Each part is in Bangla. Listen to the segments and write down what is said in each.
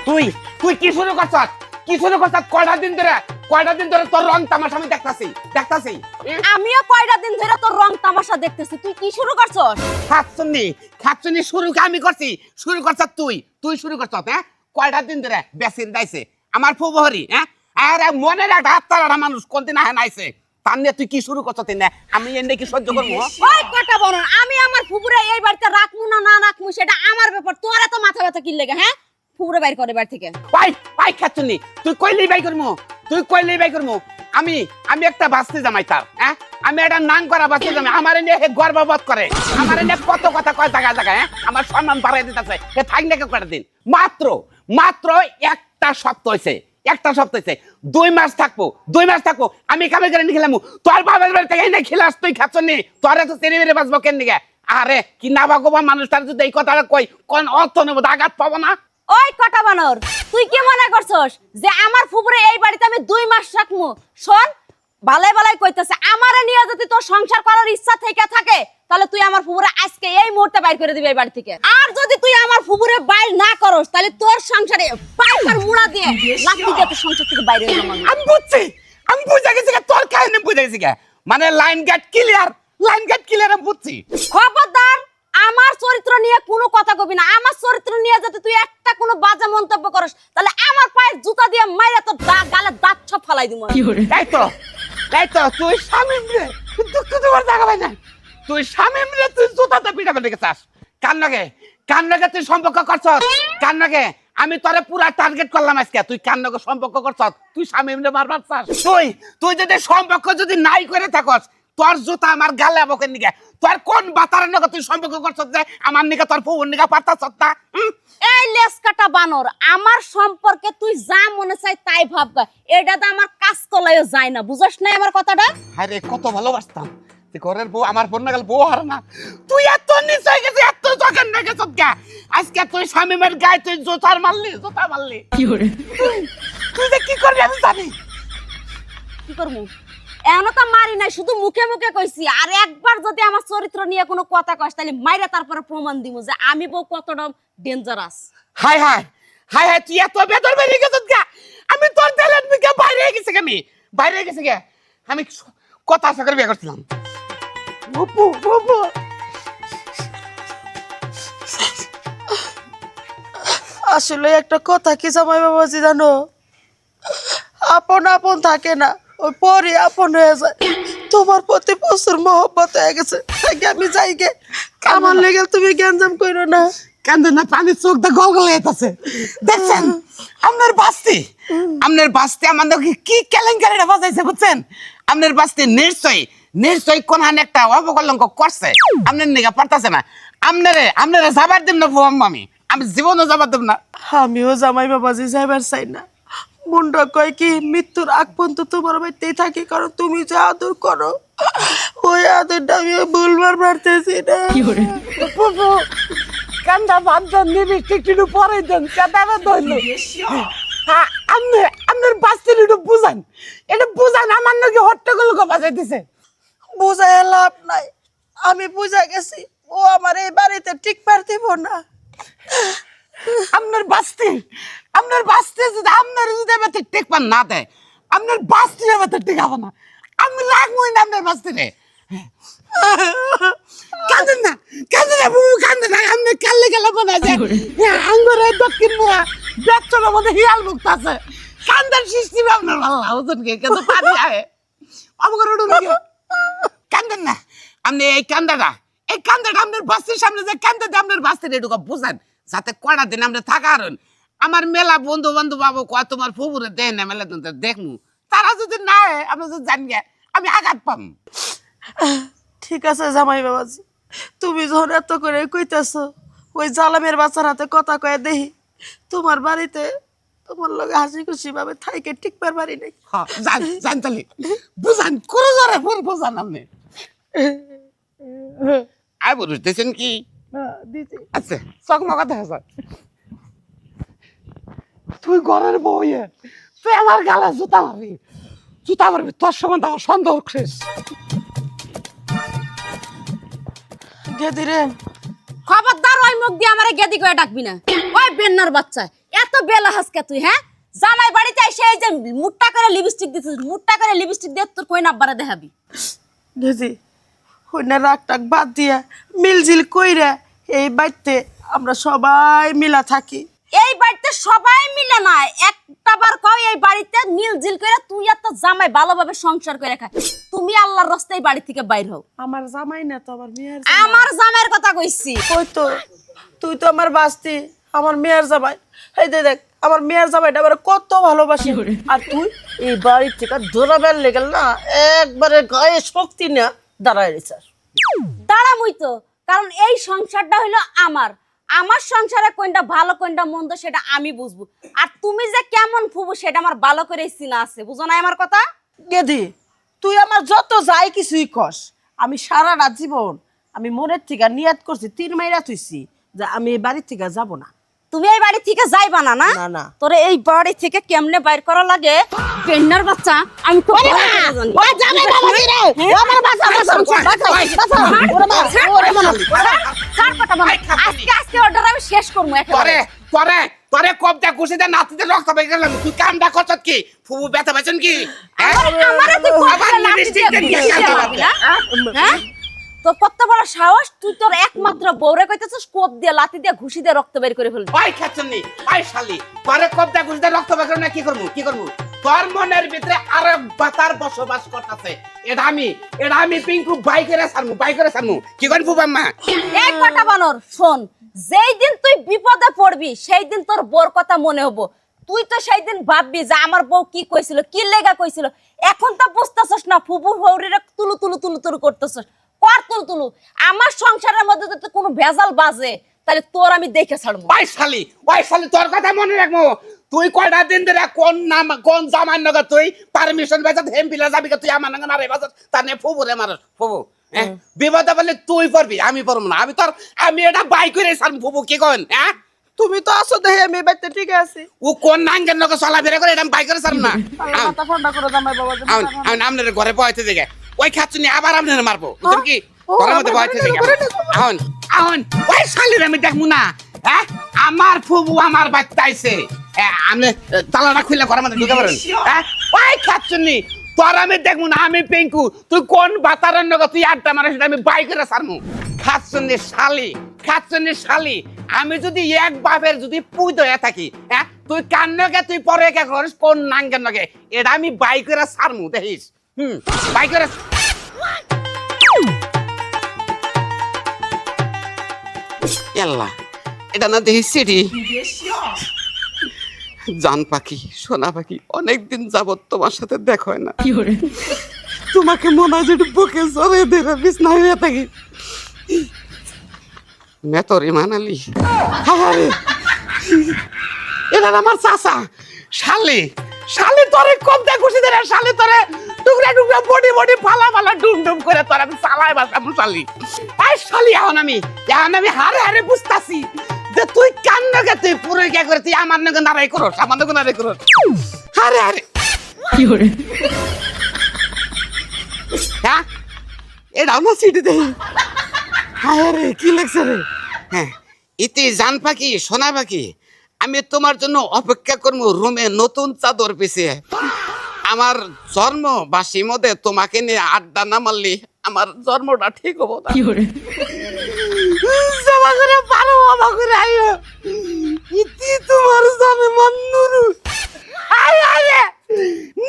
তুই তুই কি শুরু করছস? কি শুরু করছস? কয়টা দিন ধরে তোর রং তামাশা আমি দেখতাছি। আমিও কয়টা দিন ধরে তোর রং তামাশা দেখতেছি, তুই কি শুরু করছস? খাচ্ছনি শুরু আমি করছি, শুরু করছস তুই শুরু করছস। হ্যাঁ, কয়টা দিন ধরে বেসিন দাইছে আমার ফুবহরি। হ্যাঁ, আরে মনের একটা হাততারা মানুষ কোনদিন আইছে, তার নিয়ে তুই কি শুরু করছস? আমি এনে কি সহ্য করবো? ওই কটা বল, আমি আমার ফুপুরে এই বাড়িতে রাখমু না না রাখমু সেটা আমার ব্যাপার, তোর এত মাথা ব্যথা কি লাগে? হ্যাঁ, ফুপুরে বাইর করে বাড়ি থেকে। পাই খাচ্ছনি, তুই কইলেই বাই করমু। আমি একটা বাস্তি জামাই তার। হ্যাঁ, আমি একটা নাং করা বাস্তি জামাই, আমার নিয়ে গর্ববোধ করে, আমার নিয়ে কত কথা কয় জায়গায়। হ্যাঁ, আমার সম্মান বাড়াই দিতেছে। থাক না কয়টা দিন, মাত্র একটা সপ্তাহ হয়েছে। 2 মাস থাকবো। আমি কামে করে নিয়ে খেলাম, তোর বাবার বাড়ি থেকে এনে খেলাস তুই খাচ্ছনি, তোর এত চেরি বেড়ে বাঁচবো কেন দিকে? আরে কি না বাগবা মানুষটার যদি এই কথাটা কই কোন অর্থ নেবো, আঘাত পাবো না? ওই কটা বানর, তুই কি মনে করছস যে আমার ফুপুরে এই বাড়িতে আমি 2 মাস রাখমু? শোন, বালাই কইতেছে, আমারে নিয়ে যদি তোর সংসার করার ইচ্ছা থেকে থাকে তাহলে তুই আমার ফুপুরে আজকে এই মুহূর্তে বাইর করে দিবি এই বাড়ি থেকে। আর যদি তুই আমার ফুপুরে বাইর না করস তাহলে তোর সংসারে পাইকার মুড়া দিয়ে লাঠি দিয়ে তোর সংসার থেকে বাইরে হয়ে যাবো। আমি বুঝে গেছি, তোর কাহিনী বুঝে গেছি। মানে লাইন গেট ক্লিয়ার আমি বুঝছি। খবরদার, আমার চরিত্র নিয়ে কোনো কথা কবি না। আমার চরিত্র নিয়ে যদি তুই একটা কোনো বাজে মন্তব্য করস তাহলে আমার পায়ের জুতা দিয়ে মাইরা তোর গালে দাঁত সব ফালাই দিব। তাই তো তুই শামিম রে দুঃখ তোমার জায়গা পাই না। তুই শামিম রে তুই জুতাতে পিটা করে চাস কান নাগে তুই সম্পর্ক করছস কান নাগে। আমি তোরে পুরা টার্গেট করলাম আজকে, তুই কান নাগে সম্পর্ক করছস, তুই শামিম রে মারবার চাস। তুই যদি সম্পর্ক যদি নাই করে থাকস, তোর জুতা আমার গালে বকের নিকে, তোর কোন বাতারের নাগে তুই সম্পর্ক করছস যে আমার নিকে তোর ফুবুর নিকে পারতাছস না? এই লেস কাটা বানর, আমার সম্পর্কে তুই যা মনে চাই তাই ভাবগা, এটা তো আমার কাজ কলাইও যায় না, বুঝছ না আমার কথাটা? আরে কত ভালোবাসতাম, তুই ঘরের বউ, আমার বোন না গেল বউ হার না। তুই এত নিচে গেছিস, এত জখেন না গেছিস কে? আজকে তুই শামিমের গায়ে তুই জুতা মারলি। তুই যে কি করবি আমি জানি। কি করবো? এমন তো মারি নাই, শুধু মুখে মুখে কইছি। আর একবার যদি আমার চরিত্র নিয়ে কোনো কথা কস তাহলে মাইরা তারপরে প্রমাণ দিব যে আমি বউ কতটা ডেঞ্জারাস। হাই তুই এত বেদর বেরিয়ে গেছিস কে? আমি তোর ট্যালেন্ট মিকে বাইরে গেছি কে? আমি কথা আশা করে বিয়ে করছিলাম। আসলে একটা কথা কি জামাই বাবাজি জানো, আপন থাকে না, ওই পরে আপন হয়ে যায়। তোমার প্রতি প্রচুর মহব্বত হয়ে গেছে, আমি যাই গে। আমার লেগে তুমি গ্যাঞ্জাম করো না। কান্দে না, পানির চোখ দা গলগল হইতাছে। দেখছেন আপনার বাস্তি আমাদের কি কেলেঙ্কারিটা বাজাইছে বুঝছেন? আপনার বাস্তি নিশ্চয়ই কোন একটা অবকলঙ্ক করছে, আপনার নিগা পারতাছে না। আপনারে যাবার দেব না আমি জীবনও যাবার দেব না। আমিও জামাই বাবাজি যাইবার চাই না। মুন্ডা কয় কি মৃত্যুর আগ পর্যন্ত তোমার বাড়িতেই থাকি, কারণ তুমি যে আদর করো ওই আদরটা আমি ভুলবার পারতেছি না। কান্দা বান্ধব নিবি একটু পরে দেন কাদাবে ধরল। হ্যাঁ, আপনার বাস্তির একটু বুঝান, আমার নাকি হট্টগোল বাজাই দিছে। বুঝায় লাভ নাই, আমি বুঝা গেছি ও আমার এই বাড়িতে ঠিক পারতিব না। আপনার বাস্তি যদি আপনার যদি এবার টেক পান না দেয়, আপনার বাস্তি এবার টেক হবে না। আমি লাগবই না আপনার বাস্তি রে। কাঁদেন না বুবু, কাঁদেন না। আপনি কাল্লে গেলাম না যে আঙ্গুরে দক্ষিণ মুখা বেচনের মধ্যে হিয়াল মুক্ত আছে, কান্দার সিস্টেম আপনার ভালো ওজন কে কিন্তু পানি আয় আমার কান্দেন না। আপনি এই কান্দাটা আপনার বাস্তির সামনে যে কান্দাতে আপনার বাস্তির এটুকু বুঝান, যাতে কয়টা দিন আমরা থাকারন। আমার মেলা বন্ধু বাবু কয় তোমার ফুবুরে দেয় না, মেলা দিন দেখমু, তারা যদি না হয় আপনি যদি জানি আমি আঘাত পাম। ঠিক আছে জামাই বাবাজি, তুমি যখন এত করে কইতেছো, ওই জালামের বাচ্চার হাতে কথা কয়ে দেখি তোমার বাড়িতে তোমার লগে হাসি খুশি ভাবে থাইকে ঠিক পারবারই নাই। জান তাহলে বুঝান করে জরে বুঝান আপনি। আই বুঝতেছেন কি? আচ্ছা চকমকা দেখা যায়। তুই ঘরের বউ, তুই আমার গালে জুতা মারবি, তোর সম্বন্ধে আমার সন্দেহ শেষ। গেদি রে, খবরদার ওই মুখ দিয়ে আমারে গেদি করে ডাকবি না। এই বেন্নার বাচ্চা এত বেলা হাসকা তুই হ্যাঁ জামাই বাড়িতে এসে এই যে মুট্টা করে লিপস্টিক দিছিস মুট্টা করে লিপস্টিক দিয়ে তোর কই নাব্বারে দেখাবি গেছি হইনা রাগ টাক বাদ দিয়া মিলজিল কইরা এই বাড়িতে আমরা সবাই মিলা থাকি। এই বাড়িতে সবাই মিলে না একটা বার কও এই বাড়িতে মিলজিল করে তুই আর তোর জামাই ভালোভাবে সংসার করে খা তুমি আল্লাহর রাস্তায় বাড়ি থেকে বাইর হও। আমার জামাই না তো আমার মেয়ের আমার জামাইয়ের কথা কইছি। কই তো তুই তো আমার বাস্তি আমার মেয়ের জামাই এই দেখ আমার মেয়ের জামাইটা আমার কত ভালোবাসি আর তুই এই বাড়ি থেকে দৌড়াবেন লেগেল না একবারে গায়ে শক্তি না দাঁড়ায় রেছিস। দাঁড়ামুই তো কারণ এই সংসারটা হইলো আমার আমার সংসারে কোনটা ভালো কোনটা মন্দ সেটা আমি বুঝবো আর তুমি যে কেমন ফুবু সেটা আমার ভালো করে চিনা আছে বুঝো না আমার কথা। গেদি তুই আমার যত যাই কিছুই কস আমি সারা রাত জীবন আমি মনের থেকে নিয়াত করছি 3 মাইরা তুইছি যে আমি এই বাড়ি থেকে যাব না। তুমি এই বাড়ি থেকে যাইবা না না না, না। তোরে এই বাড়ি থেকে কেমনে বাইর করা লাগে বেন্নার বাচ্চা আমি তো ভালো করে জানি। ওই জামাই বাবা কি রে ও আমার বাসা ছাড় কথা বল। আজকে অর্ডার আমি শেষ করবো তোরে একেবারে। তোরে তোরে কবজা ঘুষিতে নাতিতে রক্ত বের গেলাম তুই কামটা করছত কি ফুবু ব্যথা পাইছেন কি হ্যাঁ? আমারে তুই আবার কোথায় লাঠি লিপস্টিক দিয়ে দিয়ে ঘুষিয়ে খেলতে মারবি না? হ্যাঁ? তোর কত বড় সাহস তুই তোর একমাত্র বউরে কইতেছিস কোপ দিয়ে লাঠি দিয়ে ঘুষি দিয়ে রক্ত বের করে ফেলবি। ওই খাচ্ছনি ওই শালি তোরে কবজা ঘুষিতে রক্ত বের করে না কি করবো তোর মনের ভিতরে আরে বাতার বসবাস করতেছে এটা আমি পিঙ্কু বাইকেরে সারমু কি করবো বাম্মা এই কটা বানর শোন যেই দিন তুই বিপদে পড়বি সেই দিন তোর বউর কথা মনে হবো তুই তো সেই দিন ভাববি যে আমার বউ কি কইছিল কি লেগা কইছিল এখন তো বুঝতেছস না ফুবু হৌরিরে তুলু করতেছস কর তুলু আমার সংসারের মধ্যে যদি কোনো ভেজাল বাজে তাহলে তোর আমি দেখে ছাড়বো। ওই শালি তোর কথা মনে রাখবো তুই কয়টা দিন ধরে কোন জামার নগর তুই পারমিশন বেজাত হেমপিলা যাবি তুই আমার নগর নারে বাজাত তার নে ফুবুরে মারস ফুবু বিপদে বললে তুই পড়বি আমি পড়বো না আমি এটা বাই করে সারম ফুবু কি কন হ্যাঁ তুমি তো আসো দেখে আমি বাড়িতে ঠিক আছে ও কোন নাঙ্গের নগর চলাফেরা করে এটা বাই করে সারম না মাথা ঠান্ডা করে জামাই বাবা আমি আপনার ঘরে বয়তে দেখে ওই খাচ্ছনি আবার আপনার মারবো বুঝছেন কি ঘরের মধ্যে বয়তে দেখে আহন ওই শালির আমি দেখবো না হ্যাঁ আমার ফুবু আমার বাচ্চা আইছে আমি তালাটা খুলে ঘরের মধ্যে ঢুকে পারেন হ্যাঁ ওই খাচ্ছনি তোর আমি দেখবো না আমি পিঙ্কু তুই কোন বাতারের নগর তুই আড্ডা মারা সেটা আমি বাই করে সারমু খাচ্ছনি শালি আমি যদি এক বাপের যদি পুই দয়া থাকি হ্যাঁ তুই কান নগে তুই পরে কে করিস কোন নাঙ্গের নগে এটা আমি বাই করে সারমু দেখিস বাই করে আল্লাহ এটা না দেখিস সিটি জান পাখি সোনা পাখি অনেকদিন যাবত তোমার সাথে দেখা হয় না তোমাকে মনে হয় যে একটু বুকে জড়ে ধরে বিছনা হয়ে থাকি মেতরি মানালি এটা আমার চাচা শালি তোরে কবজা খুশি ধরে শালি তোরে টুকরা বডি ফালা ডুম করে তোর আমি চালাই বাসামু শালি এই শালি এখন আমি হারে বুঝতাছি যে তুই কান্নকে তুই পুরো কে করে তুই আমার নগে নারাই করস আমার নগে নারাই করস হারে কি করে হ্যাঁ এটাও না সিটি দে হায় কি লাগছে রে হ্যাঁ ইতি জান পাখি সোনা পাখি আমি তোমার জন্য অপেক্ষা করবো রুমে নতুন চাদর পিছিয়ে আমার জন্ম বাসি মধ্যে তোমাকে নিয়ে আড্ডা না মারলি আমার জন্মটা ঠিক হবো না ইতি তোমার জানে মান নুরু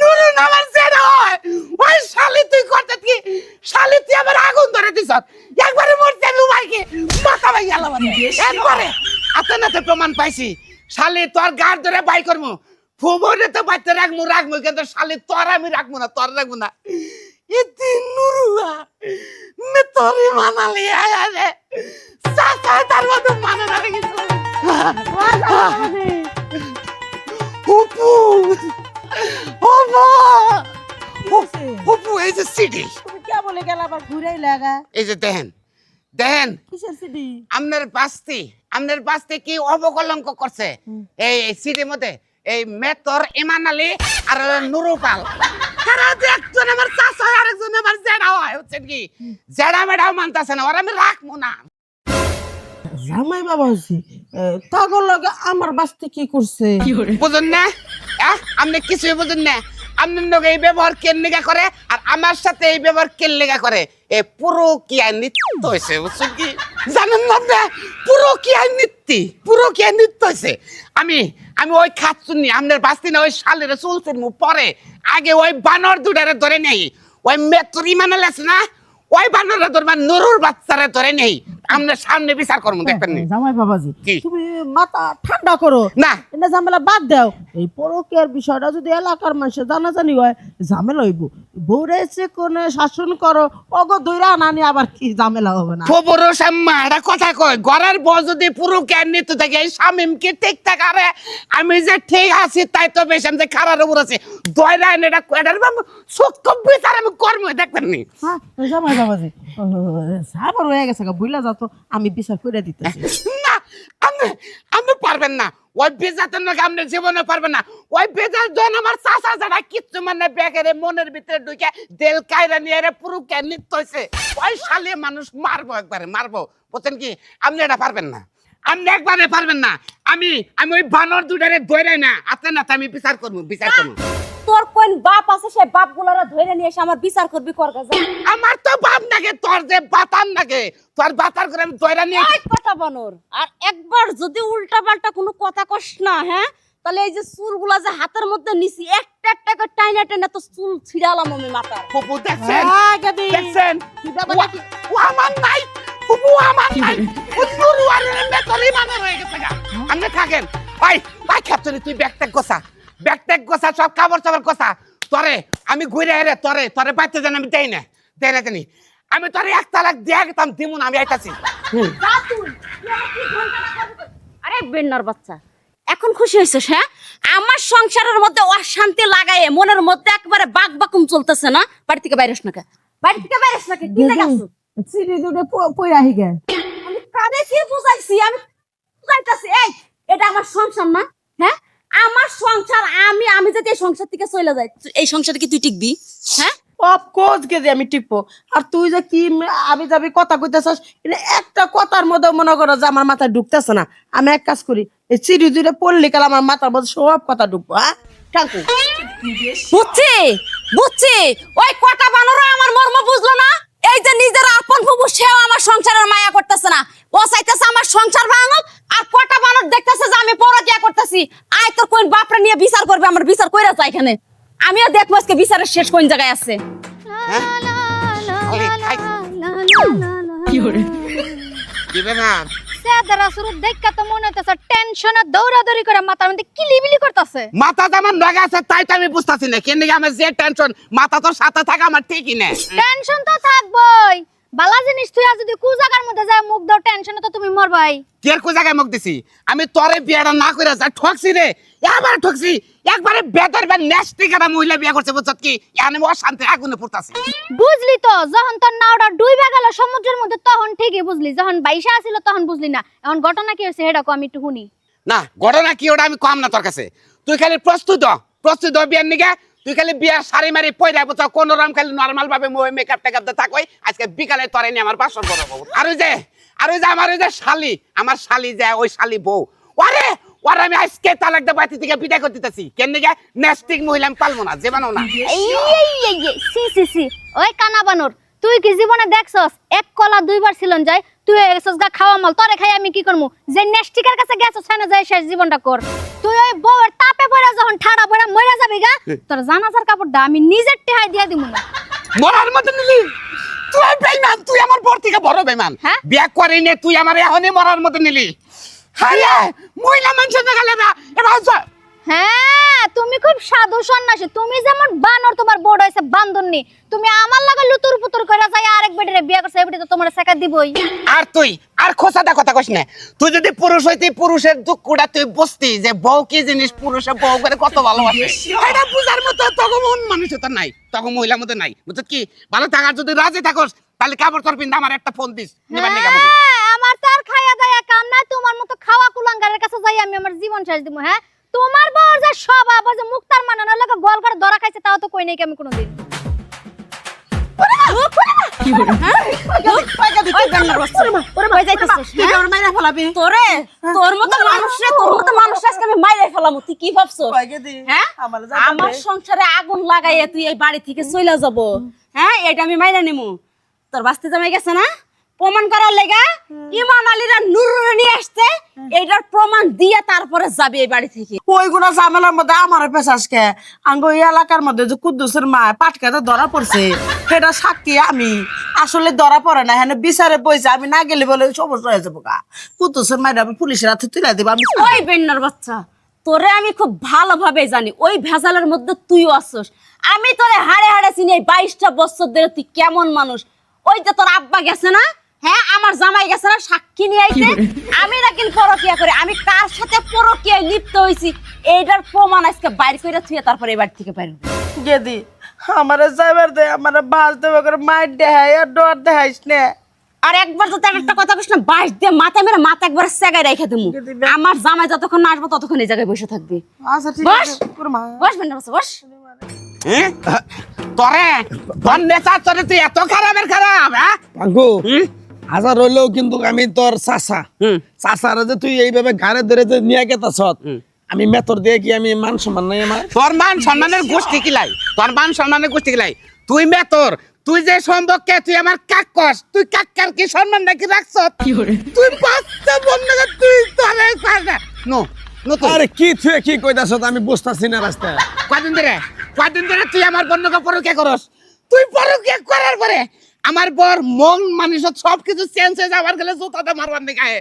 নুরু নামার জেরা হয় ওই শালি তুই করতে কি শালি তুই আবার আগুন ধরে দিছ একবারে মরতে লুমাইকে মাথা ভাই গেল একবারে আতে প্রমাণ পাইছি শালি তোর গাড় ধরে বাই করমু ফুবরে তো বাইতে রাখমু কিন্তু শালি তোর আমি রাখমু না ইতি নুরুয়া মে তোরে মানালি আরে সাসা তার মতো মানে না কিছু এই যে সিডি তুমি কে বলে গেল আবার ঘুরাই লাগা এই যে দেন কিসের সিডি আমনের বাস্তি কি অবকলঙ্ক করছে এই সিডির মধ্যে এই মেতর ইমান আলী আর নুরুপাল তারা একজন আমার চাচা আর একজন আমার জেঠা হয় হচ্ছে কি জেঠা মেঠাও মানতাছে না ওরা আমি রাখবো না জামাই বাবা হইছি তাগর লগে আমার বাস্তে কি করছে? বুঝুন না আপনি কিছুই বুঝুন না আপনার লগে এই ব্যবহার কেন লেগা করে আর আমার সাথে এই ব্যবহার কেন লেগা করে এ পুরো কি আর নৃত্য হয়েছে বুঝছেন কি জানেন না আপনি পুরো কি আর নৃত্য হয়েছে আমি ওই খাচ্ছুনি আপনার বাস্তি না ওই শালের চুলছেন মু পরে আগে ওই বানর দুটারে ধরে নেই ওই মেট্রি মানে আছে না ওই বানরে ধরবা নুরুর বাচ্চারে ধরে নেই আপনার সামনে বিচার করবো দেখবেন না জামাই বাবাজি কি? তুমি মাথা ঠান্ডা করো না এটা ঝামেলা বাদ দাও। এই পরকীয়ার বিষয়টা যদি এলাকার মানুষের জানাজানি হয় ঝামেলা হইব। বউরে এসে কোনে শাসন করো অগ ধইরা আনানি আবার কি ঝামেলা হবে না? খবর সাম্মা এটা কথা কয় ঘরের বউ যদি পুরো জ্ঞান নিতে থাকে এই স্বামীমকে ঠিক থাকে আমি যে ঠিক আছি তাই তো বেশ আমি যে খারাপ উপর আছে দয়রা এটা এটার সূক্ষ্ম বিচার আমি কর্ম দেখবেন নি হ্যাঁ জামাই বাবাজি সাবার হয়ে গেছে বুঝলা যাও তো আমি বিচার করে দিতেছি। না আপনি পারবেন না ওই বেজাতের নাকি আপনি জীবনে পারবেন না ওই বেজার জন আমার চাচা যারা কিচ্ছু মানে ব্যাগের মনের ভিতরে ঢুকে দেল কায়রা নিয়ে পুরো জ্ঞান নিতে হয়েছে ওই শালে মানুষ মারবো একবারে মারবো বুঝছেন কি আপনি এটা পারবেন না আপনি একবারে পারবেন না আমি ওই বানর দুটারে ধরে না আপনি না আমি বিচার করবো তোর কোন বাপ আছে সে বাপগুলোরা ধরে নিয়ে এসে আমার বিচার করবি করগা যা। আমার তো বাপ নাকি তোর যে বাতার নাকি তোর বাতার করে আমি ধরে নিয়ে এই কথা বানর আর একবার যদি উল্টা পাল্টা কোনো কথা কস না হ্যাঁ তাহলে এই যে চুলগুলা যে হাতের মধ্যে নিছি একটা একটা করে টাইনা টাইনা তো চুল ছিড়ালাম আমি মাথা ফুপু দেখছেন গাদি দেখছেন ও আমার নাই ফুপু আমার নাই ও নুরু আর মেতলি মানে হয়ে গেছে গা আপনি থাকেন ভাই খেপছনি তুই ব্যাগ গোছা সব কাপড় চাপড় গোছা তরে আমি ঘুরে এরে তরে বাইতে জানি আমি দেই না জানি আমি তোরে 1 তালাক দিয়ে গেতাম দিমুন আমি আইতাছি যা তুই আরে বেন্নার বাচ্চা এখন খুশি হইছিস হ্যাঁ আমার সংসারের মধ্যে অশান্তি লাগায়ে মনের মধ্যে একবারে বাকবাকুম চলতেছে না বাড়ি থেকে বাইরেস না কি দেখাছো সিঁড়ি দুটো পইরা হি গে আমি কানে কি বুঝাইছি আমি বুঝাইতাছি এই এটা আমার সংসার না হ্যাঁ আমার সংসার আমি যদি এই সংসার থেকে চলে যাই এই সংসারে কি তুই টিকবি হ্যাঁ অফ কোর্স গেদি আমি টিপবো আর তুই যে কি আমি যাবি কথা কইতেছস এটা একটা কথার মধ্যে মনে করো যে আমার মাথায় ঢুকতেছে না আমি এক কাজ করি এই সিঁড়ি দুটো পড়লি কাল আমার মাথার মধ্যে সব কথা ঢুকবো হ্যাঁ ঠাকুর বুঝছি ওই কটা বানর আমার মর্ম বুঝলো না এই যে নিজের আপন ফুবু সেও আমার সংসারের মায়া করতেছে না ও চাইতেছে আমার সংসার ভাঙুক আর কটা বানর দেখতেছে যে আমি পরকিয়া করতেছি আয় তোর কোন বাপরে নিয়ে বিচার করবে আমার বিচার কইরা যায় এখানে আমিও দেখবো আজকে বিচারের শেষ কোন জায়গায় আছে কি ব্যাপার সেদারা শুরু দেখা তো মনে হইতাছে টেনশনে দৌড়াদৌড়ি করে মাথার মধ্যে কিলিবিলি করতেছে মাথা যেমন লাগা আছে তাই তো আমি বুঝতাছি না কেন আমার যে টেনশন মাথা তোর সাথে থাকা আমার ঠিকই না টেনশন তো থাকবই বালা জিনিস তুই যদি কু জায়গার মধ্যে যায় মুখ দাও টেনশনে তো তুমি মরবাই কের কো জায়গায় মুখ দিছি আমি তোরে বিয়েটা না করে যা ঠকছি রে এবার ঠকছি একবারে বেদর বা নেস্টিকাটা মহিলা বিয়ে করছে বুঝছত কি আমি অশান্তি আগুনে পড়তাছি বুঝলি তো যখন তোর নাওটা ডুইবা গেল সমুদ্রের মধ্যে তখন ঠিকই বুঝলি যখন বাইশা আছিল তখন বুঝলি না এখন ঘটনা কি হয়েছে সেটা আমি একটু শুনি না ঘটনা কি ওটা আমি কম না তোর কাছে তুই খালি প্রস্তুত বিয়ার নিগে তুই খালি বিয়ার শাড়ি মারি পয়রা বুঝছ কোন রকম খালি নরমাল ভাবে মেকআপ টেকআপ থাকই আজকে বিকালে তোরে নিয়ে আমার বাসর বড় বউ আর ওই যে আমার ওই যে শালি আমার শালি যে ওই শালি বউ ওরে আমি আজকে তালাক দে বাতি থেকে বিদায় করে দিতেছি কেন নিগে নেস্টিক মহিলা আমি পালবো না জীবনও না সি ওই কানা বানর তুই কি জীবনে দেখছস এক কলা দুইবার ছিলন যায় তুই এসস গা খাওয়া মাল তোরে খাই আমি কি করমু যে নেস্টিকের কাছে গেছস ছানা যায় শেষ জীবনটা কর তুই ওই বউয়ের তাপে পড়া যখন ঠাড়া পড়া মরে যাবি গা তোর জানাজার কাপড়টা আমি নিজের টেহাই দিয়া দিমু না মরার মত নিলি তুই বেঈমান তুই আমার বড় থেকে বড় বেঈমান হ্যাঁ? বিয়া করি নে তুই আমার এখনই মরার মত নিলি হায় মহিলা মানুষ না গেলে না এবার হ্যাঁ তুমি খুব সাধু সন্ন্যাসী তুমি যেমন বানর তোমার বড় হইছে বান্দরনি তুমি আমার লাগা লুতুর পুতুর কইরা যাই আরেক বেটিরে বিয়া করছ এই বেটি তো তোমার শেখা দিবই আর তুই আর খোসাদা কথা কইস না তুই যদি পুরুষ হইতি পুরুষের দুঃখটা তুই বুঝতি যে বউ কি জিনিস পুরুষে বউ করে কত ভালোবাসে এটা বুঝার মতো তখন মন মানুষ তো নাই তখন মহিলার মধ্যে নাই বুঝছ কি ভালো থাকার যদি রাজি থাকস তাহলে কাপড় তোর পিন্দা আমার একটা ফোন দিস নিবার নিকা আমাকে আমার তো আর খাইয়া দাইয়া কাম নাই তোমার মতো খাওয়া কুলাঙ্গারের কাছে যাই আমি আমার জীবন শেষ দিমু হ্যাঁ তোমার বউর যে স্বভাব যে মুক্তার মানানোর লাগে গোল করে ধরা খাইছে তাও তো কই নাই কি আমি কোনোদিন তোরে তোর মতো মানুষ আজকে আমি মাইরে ফেলাম তুই কি ভাবছো হ্যাঁ আমার সংসারে আগুন লাগাইয়া তুই এই বাড়ি থেকে চলে যাব হ্যাঁ এটা আমি মাইরা নিমু তোর বাস্তে জামাই গেছে না প্রমাণ করার লেগা ইমান আলীরা নুরুরে নিয়ে আসছে এইটার প্রমাণ দিয়ে তারপরে যাবে এই বাড়ি থেকে ওইগুলা ঝামেলার মধ্যে আমার পেশাসকে আঙ্গ এই এলাকার মধ্যে যে কুদ্দুসের মা পাটকাতে ধরা পড়ছে সেটা সাক্ষী আমি আসলে ধরা পড়ে না হ্যাঁ বিচারে বইছে আমি না গেলে বলে সমস্যা হয়ে যাবো গা কুদ্দুসের মায়ের আমি পুলিশের হাতে তুলে দিব আমি ওই বেন্নার বাচ্চা তোরে আমি খুব ভালোভাবে জানি ওই ভেজালের মধ্যে তুইও আসছস আমি তোরে হাড়ে হাড়ে চিনি এই 22টা বছর ধরে তুই কেমন মানুষ ওই যে তোর আব্বা গেছে না হ্যাঁ আমার জামাই গেছে না সাক্ষী নিয়ে আইতে আমি না কিন্তু পরকিয়া করে আমি কার সাথে পরকিয়ায় লিপ্ত হইছি এইটার প্রমাণ আজকে বাইর করে থুয়ে তারপরে এই বাড়ি থেকে বাইর হবি গেদি আমারে যাইবার দে আমারে বাস দেবে করে মাইর দেখাই আর ডর দেখাইস নে আর একবার যদি একটা কথা কইস না বাস দিয়ে মাথা মেরে মাথা একবার সেগাই রেখে দেবো আমার জামাই যতক্ষণ না আসবো ততক্ষণ এই জায়গায় বসে থাকবি আচ্ছা ঠিক বস। আছে কুরমা বস বেন্নার বাচ্চা বস তোরে তোর নেশা তোরে তুই এত খারাপের খারাপ হ্যাঁ পাঙ্কু হাজার হইলেও কিন্তু আমি তোর চাচা চাচারে যে তুই এইভাবে ঘাড়ে ধরে যে নিয়ে গেতাছ আমি মেতর দিয়ে কি আমি মান সম্মান নাই আমার তোর মান সম্মানের গোষ্ঠী কিলাই তোর মান সম্মানের গোষ্ঠী কিলাই তুই মেতর তুই যে সম্পর্কে তুই আমার কাকস তুই কাকার কি সম্মান নাকি রাখছ তুই বাচ্চা বন্ধ তুই তোরে পার না নো নো তো আরে কি তুই কি কইতাছ আমি বুঝতাছি না রাস্তায় কদিন ধরে তুই আমার বন্ধুকে পরকে করস তুই পরকে করার পরে আমার বর মন মানুষ সবকিছু চেঞ্জ হয়ে যাবার গেলে জুতাতে মারবার নি গায়ে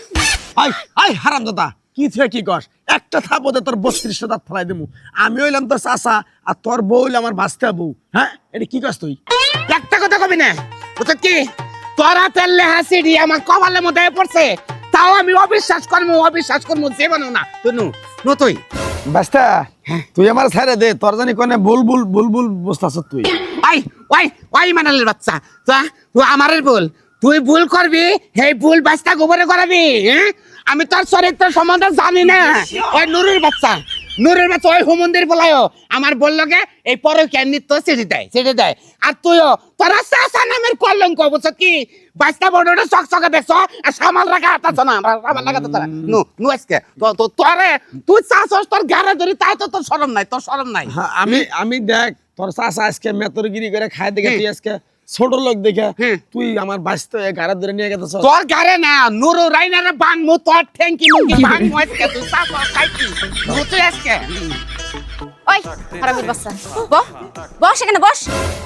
আই আই হারামজাদা কি তুই কি কস একটা থাপতে তোর 32 দাঁত ফেলাই দেবো আমি হইলাম তোর চাচা আর তোর বউ হইলো আমার বাস্তা বউ হ্যাঁ এটা কি কস তুই একটা কথা কবি না বুঝছ কি তোরা পেলে হাসিডি আমার কপালের মধ্যে পড়ছে তাও আমি অবিশ্বাস করবো জীবনও না তুই নো তুই বাস্তা তুই আমার ছাড়ে দে তোর জানি কোনে বুল বুঝতাছ তুই ওই মানালির বাচ্চা তুই আমারের ভুল তুই ভুল করবি সেই ভুল বাচ্চা গোবরে করাবি হ্যাঁ আমি তোর চরিত্র সম্বন্ধে জানি না ওই নুরের বাচ্চা ওই হুমন্দির বলায়ও আমার বললকে এই পরকীয়া নৃত্য ছেড়ে দেয় আর তুইও তোরা চাচা নামের কলঙ্ক বুঝছ কি বাচ্চা বড়টা চকচকে দেখছ আর সামাল রাখা হাতাছ না সামাল রাখা তো তোরা নু আজকে তোরে তুই চাচস তোর গাড়ে ধরি তাই তো তোর শরম নাই হ্যাঁ, আমি দেখ তোর চাচা আজকে মেতরগিরি করে খায় দেখে তুই আজকে ছোট লোক দেখে তুই আমার বাঁচতে গাড়া ধরে নিয়ে গেছিস তোর গাড়ে না নুরু রাইনারে বান মু তোর ঠ্যাঙ্কি মুঙ্কি বান মু আজকে তুই চাচা খাইতি তুই আজকে ওই হারামির বাচ্চা বস এখানে বস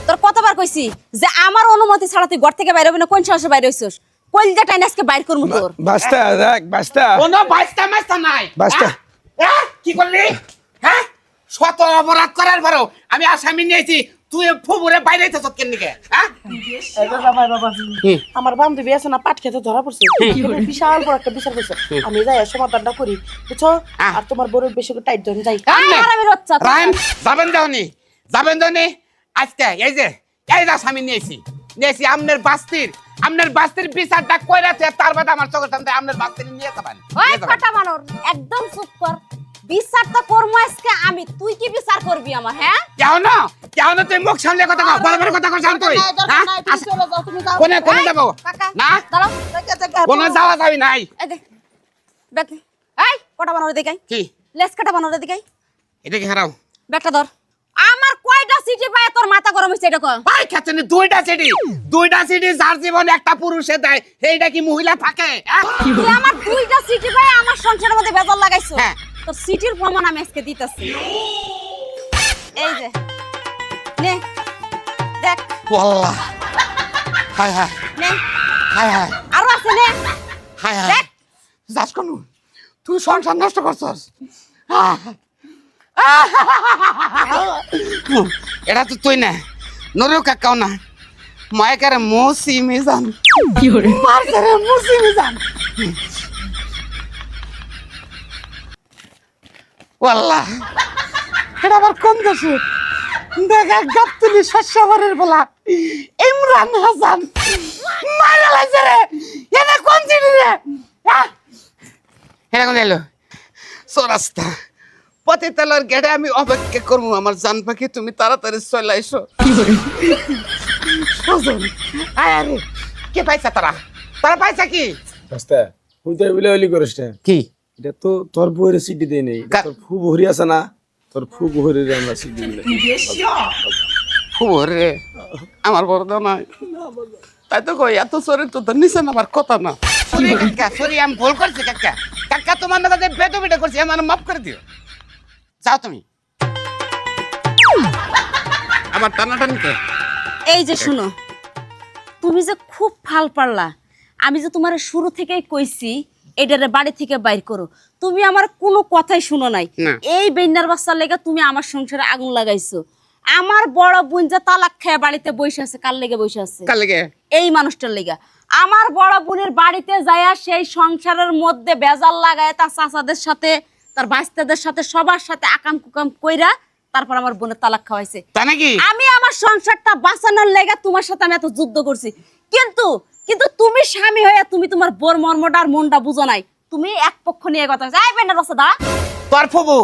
তোর কতবার কইছি যে আমার অনুমতি ছাড়া তুই ঘর থেকে বাইরে হবি না কোন সাহসে বাইরে হইছস কইলটা টাইন আজকে বাইর করমু তোর বাঁচতে দেখ বাঁচতে কোনো বাস্তা নাই বাস্তা। কি করলি হ্যাঁ শত অপরাধ করার পরও আমি আসামি নিয়েছি তুই ফুবুরে বাইরে হইতেছ কেন নিকে হ্যাঁ আমার বান্ধবী আছে না পাট খেতে ধরা পড়ছে এটা বিশাল বড় একটা বিচার করছে আমি যাই সমাধানটা করি বুঝছো আর তোমার বড় বেশি করে টাইট ধরে যাই হারামির বাচ্চা রায়ন যাবেন দেওনি আজকে এই যে আসামি নিয়েছি আপনার বাস্তির বিচারটা কইরাছে তার বাদে আমার চোখের সামনে আপনার বাস্তির নিয়ে যাবেন ওই কথা বানর একদম চুপ কর বিচার তো করবো আজকে আমি তুই কি বিচার করবি আমার হ্যাঁ কেন তুই মুখ সামলে কথা কও বড় কথা কও তুই কোনে যাবো না দাঁড়াও কোনে যাওয়া যাবি নাই এই দেখ দেখ এই কটা বানর দেখাই কি লেস কাটা বানর দেখাই এটা কি হারাও ব্যাগটা ধর আমার কয়টা সিটি পায় তোর মাথা গরম হইছে এটা কর ভাই খাচ্ছেন দুইটা সিটি যার জীবনে একটা পুরুষে দেয় এইটা কি মহিলা থাকে তুই আমার দুইটা সিটি পায় আমার সংসারের মধ্যে বেজাল লাগাইছো হ্যাঁ। তোর সিটির প্রমাণ আমি আজকে দিতেছি এই যে নে দেখ ওয়াল্লাহ হায় নে হায় আরো আছে নে হায় দেখ যাস কোন তুই সংসার নষ্ট করছস এটা তো তুই না নরেও কাকাও না মায়কারে মুসি মিজান কি হরে মারকারে মুসি মিজান ওয়াল্লাহ এটা আবার কোন দেশে দেখা গাবতুলি শস্যবরের বলা ইমরান হাসান মারা লাগছে রে এটা কোন চিনি রে এটা কোন এলো সরাস্তা পতিতালার গেটে আমি অপেক্ষা করবো আমার জান পাখি তুমি তাড়াতাড়ি চলে আইসো সজন আয় আরে কে পাইছা তারা তারা পাইছা কি রাস্তা তুই তো বলে ওলি করিস না কি এটা তো তোর বউয়ের সিটি দেই নেই গা- তোর ফু বহরি আছে না তোর ফু বহরি আমরা সিটি দিলে ওরে আমার বড় নাই তাই তো কই এত চরিত্র তো নিচে নামার কথা না সরি কাকা সরি আমি ভুল করছি কাকা কাকা তোমার নাকি বেটো বেটো করছি আমার মাফ করে দিও যাও তুমি আমার টানাটানিতে এই যে শুনো তুমি যে খুব ফাল পারলা আমি যে তোমার শুরু থেকেই কইছি এটারে বাড়ি থেকে বাইর করো তুমি আমার কোনো কথাই শুনো নাই না। এই বেন্নার বাচ্চার লেগে তুমি আমার সংসারে আগুন লাগাইছো আমার বড় বোন যে তালাক খেয়ে বাড়িতে বসে আছে কার লেগে বসে আছে কাল লেগে এই মানুষটার লেগা আমার বড় বোনের বাড়িতে যায়া সেই সংসারের মধ্যে বেজাল লাগায় তার চাচাদের সাথে তার বাচ্চাদের সাথে সবার সাথে আকাম কুকাম কইরা তারপর আমার বোনের তালাক খাওয়াইছে তা নাকি আমি আমার সংসারটা বাঁচানোর লেগে তোমার সাথে আমি এত যুদ্ধ করছি কিন্তু কিন্তু তুমি স্বামী হয়ে তুমি তোমার বোর মর্মটা আর মনটা বুঝো নাই তুমি এক পক্ষ নিয়ে কথা যাইবে না রসদা তোর ফুবু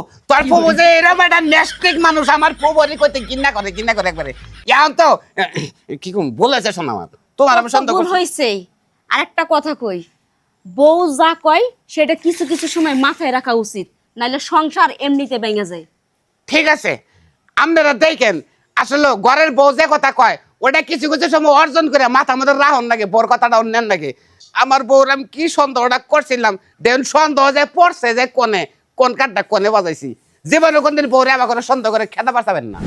যে এরকম একটা নেস্টিক মানুষ আমার ফুবুরি কইতে কিন্না করে একবারে এখন তো কি কম বলেছে শোনা আমার তোমার আমি সন্দেহ ভুল করছি হইছে আর একটা কথা কই বউ যা কয় সেটা কিছু কিছু সময় মাথায় রাখা উচিত নাইলে সংসার এমনিতে ভেঙে যায় ঠিক আছে আপনারা দেখেন আসলে ঘরের বউ যে কথা কয় ওটা কিছু কিছু সময় অর্জন করে মাথা মধ্যে রাহন লাগে বোর কথাটা অন্যান লাগে আমার বউর আমি কি সন্দেহটা করছিলাম দেখুন সন্দেহ যে পড়ছে যে কোন কাঠটা কোনে বাজাইছি জীবনে কোনদিন বউরে আমার কোনো সন্দেহ করে খেতে পারতাবেন না